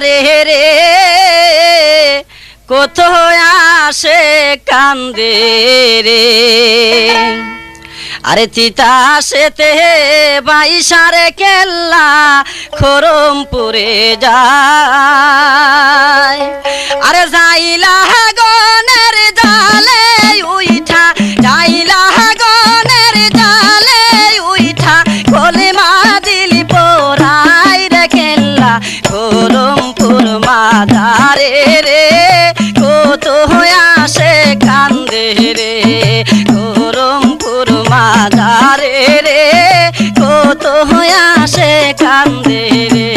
মাঝারে রে কত আসে কান্দে রে আরে তিতাসেতে বাইশারে কেল্লা খরমপুরে যায় আরে যাইলা গনের জালে উইঠা যাইলা গনের জালে উইঠা কলিমা দিলি পোরাই রে কেল্লা খরমপুর মাঝারে রে কত আসে কান্দে রে খরমপুর মাঝারে রে কত আসে কান্দে রে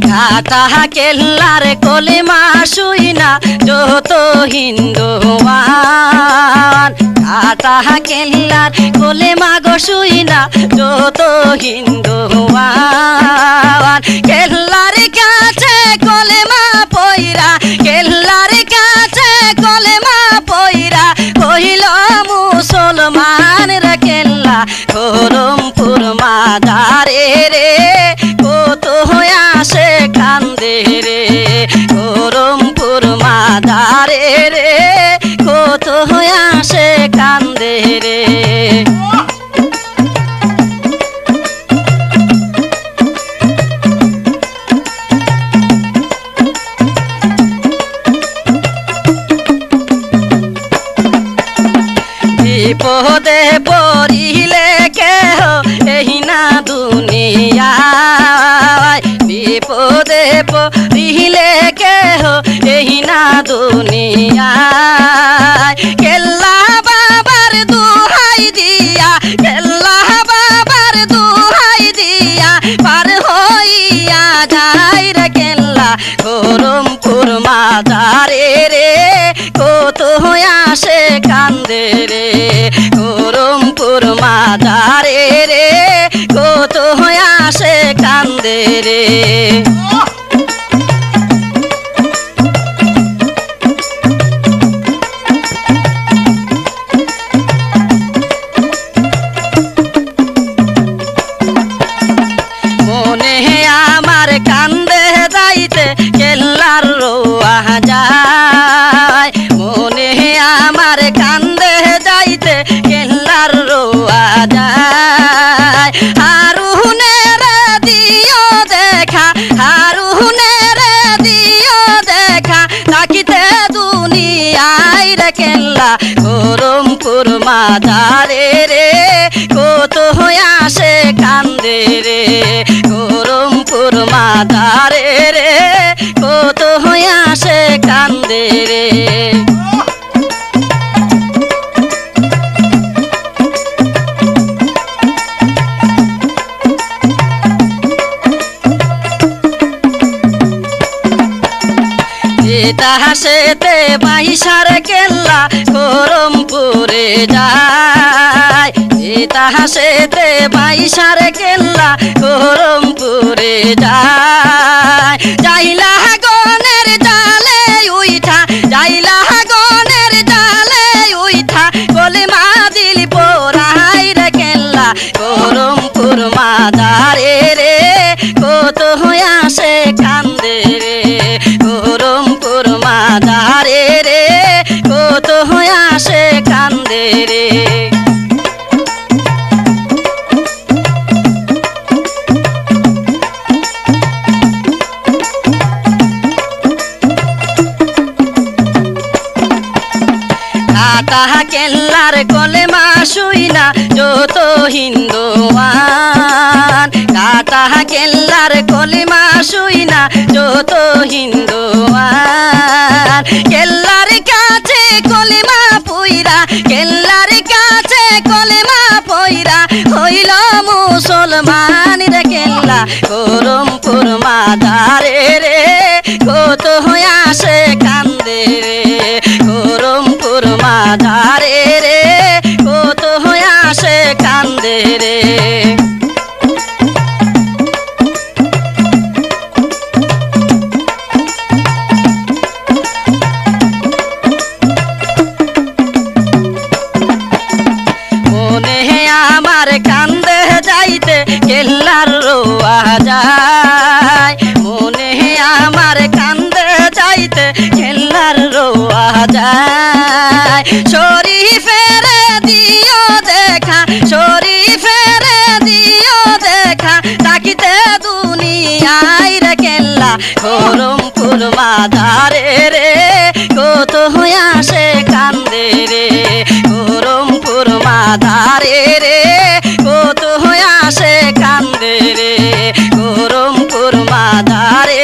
কাটা কেল্লার কলিমা শুইনা যত হিন্দুয়ান কাটা কেল্লার কলিমা গো শুইনা যত হিন্দুয়ান কেল্লার কাছে কলিমা পয়রা কেল্লার কাছে কলিমা পয়রা কহিল মুসলমান রে কেল্লা খরমপুর মাঝারে রে কত আসে কান্দে রে খরমপুর মাঝারে রে কত আসে কান্দে রে বিপদে পড়িলে কেহ এহি না দুনিয়ায় বিপদে পড়িলে কেহ এহি না দুনিয়ায় কেল্লা বাবার দুহাই দিয়া কেল্লা বাবার দুহাই দিয়া পার হইয়া যায় রে কেল্লা খরমপুর মাঝারে রে কত আসে কান্দে রে খরমপুর মাঝারে রে কত আসে কান্দে রে মনে আমার কান্দে যাইতে কেল্লার রোয়া যায় মনে আমার কান্দে যাইতে কেল্লার রোয়া যায় হারুনের দিও দেখা হারুনের দিও দেখা তাকিতে দুনিয়ায় রে কেল্লা খরমপুর মাঝারে রে কত আসে কান্দে রে খরমপুর মাঝারে রে কত আসে কান্দে রে তাহাসেতে বাইশার কেল্লা খরমপুরে যায় তাহাসেতে বাইশার কেল্লা খরমপুরে যায় যাইলা গনের জালে উইঠা যাইলা গনের জালে উইঠা কলিমা দিলি পোরাই রে কেল্লা খরমপুর মাঝারে রে কত আসে কান্দে রে খরমপুর মাঝারে রে কত আসে কান্দে রে কাটা কেল্লার কলেমা শুইনা যত হিন্দুয়ান কাটা কেল্লার কলেমা শুইনা যত হিন্দুয়ান কেল্লার কাছে কলেমা পয়রা কেল্লার কাছে কলেমা পয়রা হইল মুসলমান রে কেল্লা খরমপুর মাঝারে রে কত আসে কান্দে রে খরমপুর মাঝারে রে কত আসে কান্দে রে যায় মনে আমার কান্দে যাইতে কেল্লার রোয়া যায় শরীফের দিও দেখা শরীফের দিও দেখা তাকিতে দুনিয়ায় রে কেল্লা খরমপুর মাদারে রে কত আসে কান্দে রে খরমপুর মাদারে রে কত আসে কান্দে রে খরমপুর মাদারে